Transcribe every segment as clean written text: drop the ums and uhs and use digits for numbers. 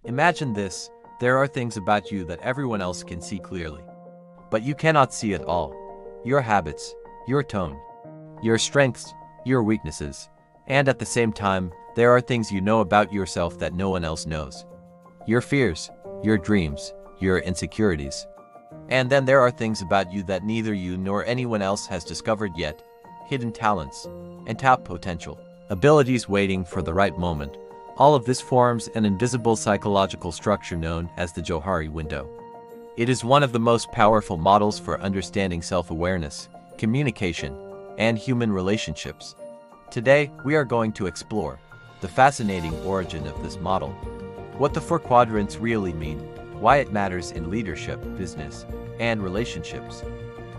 Imagine this: there are things about you that everyone else can see clearly. But you cannot see it all. Your habits, your tone, your strengths, your weaknesses. And at the same time, there are things you know about yourself that no one else knows. Your fears, your dreams, your insecurities. And then there are things about you that neither you nor anyone else has discovered yet. Hidden talents, untapped potential, abilities waiting for the right moment. All of this forms an invisible psychological structure known as the Johari Window. It is one of the most powerful models for understanding self-awareness, communication, and human relationships. Today, we are going to explore the fascinating origin of this model, what the four quadrants really mean, why it matters in leadership, business, and relationships,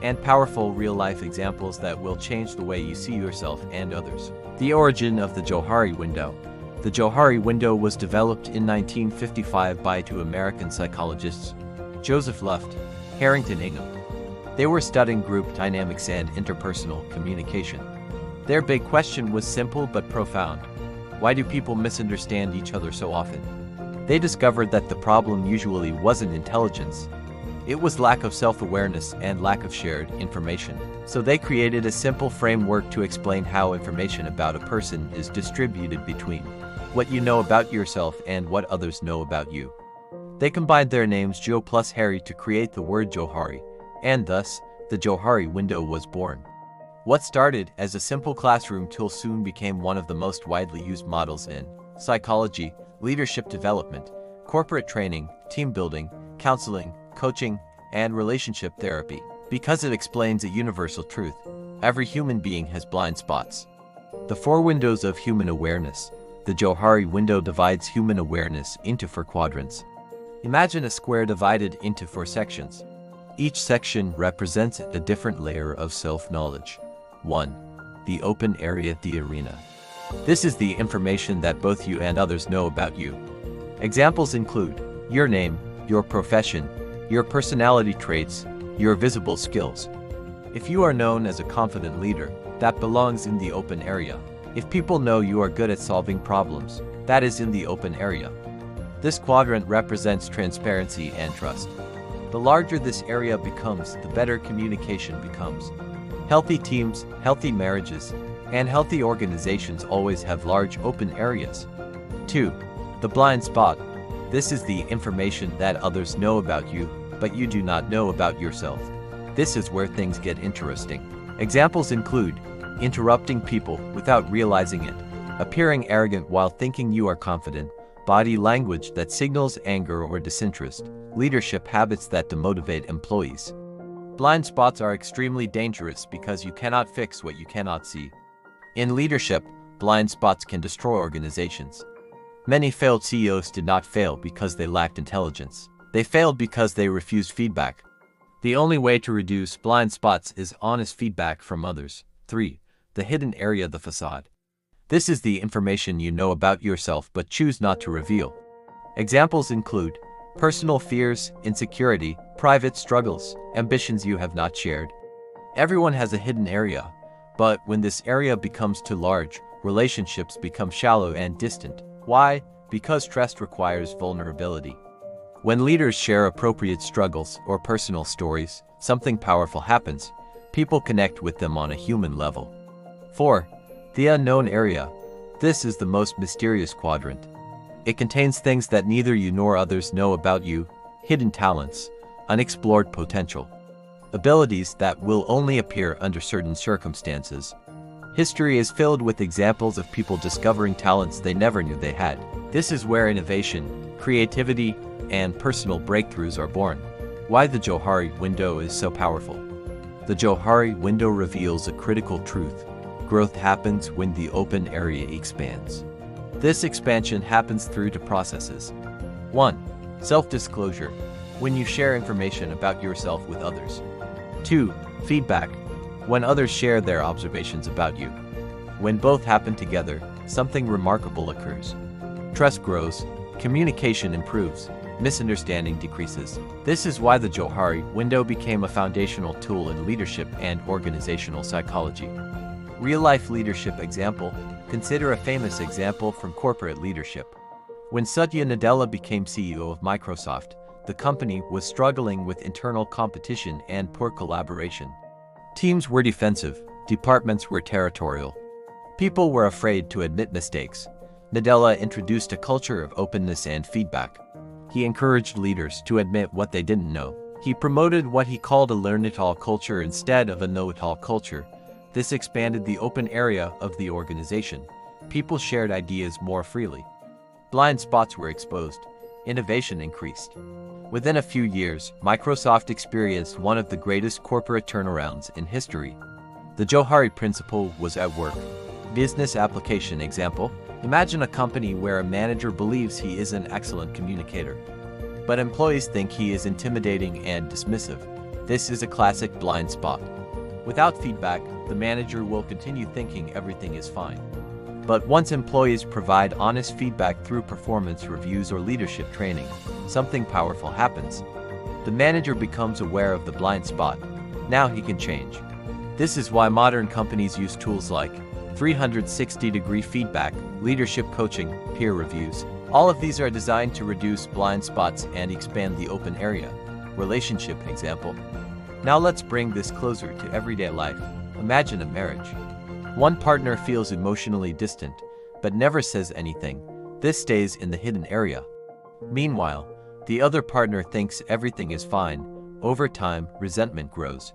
and powerful real-life examples that will change the way you see yourself and others. The origin of the Johari Window. The Johari Window was developed in 1955 by two American psychologists, Joseph Luft, Harrington, Ingham. They were studying group dynamics and interpersonal communication. Their big question was simple but profound. Why do people misunderstand each other so often? They discovered that the problem usually wasn't intelligence. It was lack of self-awareness and lack of shared information. So they created a simple framework to explain how information about a person is distributed between what you know about yourself and what others know about you. They combined their names Joe plus Harry to create the word Johari, and thus, the Johari Window was born. What started as a simple classroom tool soon became one of the most widely used models in psychology, leadership development, corporate training, team building, counseling, coaching, and relationship therapy, because it explains a universal truth. Every human being has blind spots. The four windows of human awareness. The Johari Window divides human awareness into four quadrants. Imagine a square divided into four sections. Each section represents a different layer of self-knowledge. 1. The open area, the arena. This is the information that both you and others know about you. Examples include your name, your profession, your personality traits, your visible skills. If you are known as a confident leader, that belongs in the open area. If people know you are good at solving problems, that is in the open area. This quadrant represents transparency and trust. The larger this area becomes, the better communication becomes. Healthy teams, healthy marriages, and healthy organizations always have large open areas. 2. The blind spot. This is the information that others know about you, but you do not know about yourself. This is where things get interesting. Examples include interrupting people without realizing it, appearing arrogant while thinking you are confident, body language that signals anger or disinterest, leadership habits that demotivate employees. Blind spots are extremely dangerous because you cannot fix what you cannot see. In leadership, blind spots can destroy organizations. Many failed CEOs did not fail because they lacked intelligence. They failed because they refused feedback. The only way to reduce blind spots is honest feedback from others. 3. The hidden area, the facade. This is the information you know about yourself but choose not to reveal. Examples include personal fears, insecurity, private struggles, ambitions you have not shared. Everyone has a hidden area, but when this area becomes too large, relationships become shallow and distant. Why? Because trust requires vulnerability. When leaders share appropriate struggles or personal stories, something powerful happens. People connect with them on a human level. 4. The unknown area. This is the most mysterious quadrant. It contains things that neither you nor others know about you, hidden talents, unexplored potential, abilities that will only appear under certain circumstances. History is filled with examples of people discovering talents they never knew they had. This is where innovation, creativity, and personal breakthroughs are born. Why the Johari Window is so powerful. The Johari Window reveals a critical truth. Growth happens when the open area expands. This expansion happens through two processes. 1. Self-disclosure, when you share information about yourself with others. 2. Feedback, when others share their observations about you. When both happen together, something remarkable occurs. Trust grows, communication improves, misunderstanding decreases. This is why the Johari Window became a foundational tool in leadership and organizational psychology. Real-life leadership example. Consider a famous example from corporate leadership. When Satya Nadella became CEO of Microsoft, the company was struggling with internal competition and poor collaboration. Teams were defensive, departments were territorial. People were afraid to admit mistakes. Nadella introduced a culture of openness and feedback. He encouraged leaders to admit what they didn't know. He promoted what he called a learn-it-all culture instead of a know-it-all culture. This expanded the open area of the organization. People shared ideas more freely. Blind spots were exposed. Innovation increased. Within a few years, Microsoft experienced one of the greatest corporate turnarounds in history. The Johari principle was at work. Business application example: imagine a company where a manager believes he is an excellent communicator, but employees think he is intimidating and dismissive. This is a classic blind spot. Without feedback, the manager will continue thinking everything is fine. But once employees provide honest feedback through performance reviews or leadership training, something powerful happens. The manager becomes aware of the blind spot. Now he can change. This is why modern companies use tools like 360-degree feedback, leadership coaching, peer reviews. All of these are designed to reduce blind spots and expand the open area. Relationship example. Now let's bring this closer to everyday life. Imagine a marriage. One partner feels emotionally distant, but never says anything. This stays in the hidden area. Meanwhile, the other partner thinks everything is fine. Over time, resentment grows.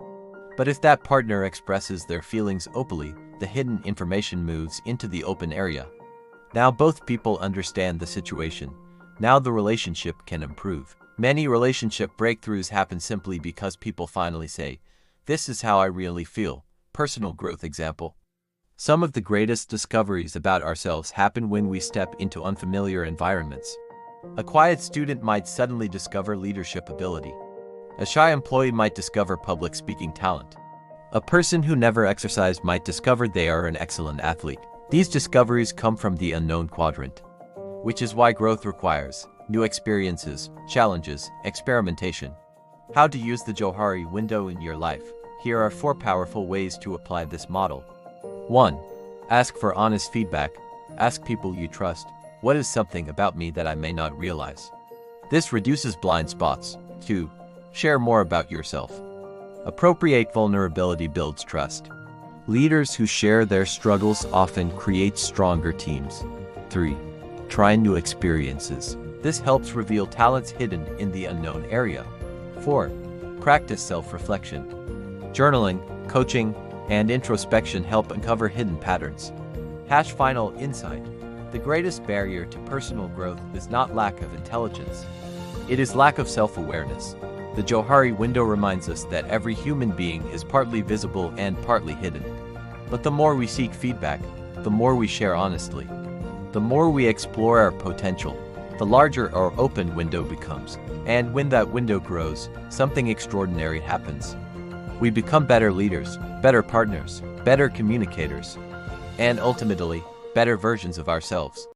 But if that partner expresses their feelings openly, the hidden information moves into the open area. Now both people understand the situation. Now the relationship can improve. Many relationship breakthroughs happen simply because people finally say, "This is how I really feel." Personal growth example. Some of the greatest discoveries about ourselves happen when we step into unfamiliar environments. A quiet student might suddenly discover leadership ability. A shy employee might discover public speaking talent. A person who never exercised might discover they are an excellent athlete. These discoveries come from the unknown quadrant, which is why growth requires new experiences, challenges, experimentation. How to use the Johari window in your life. Here are 4 powerful ways to apply this model. 1. Ask for honest feedback. Ask people you trust, what is something about me that I may not realize? This reduces blind spots. 2. Share more about yourself. Appropriate vulnerability builds trust. Leaders who share their struggles often create stronger teams. 3. Try new experiences. This helps reveal talents hidden in the unknown area. 4. Practice self-reflection. Journaling, coaching, and introspection help uncover hidden patterns. Final insight. The greatest barrier to personal growth is not lack of intelligence. It is lack of self-awareness. The Johari window reminds us that every human being is partly visible and partly hidden. But the more we seek feedback, the more we share honestly. The more we explore our potential, the larger our open window becomes. And when that window grows, something extraordinary happens. We become better leaders, better partners, better communicators, and ultimately, better versions of ourselves.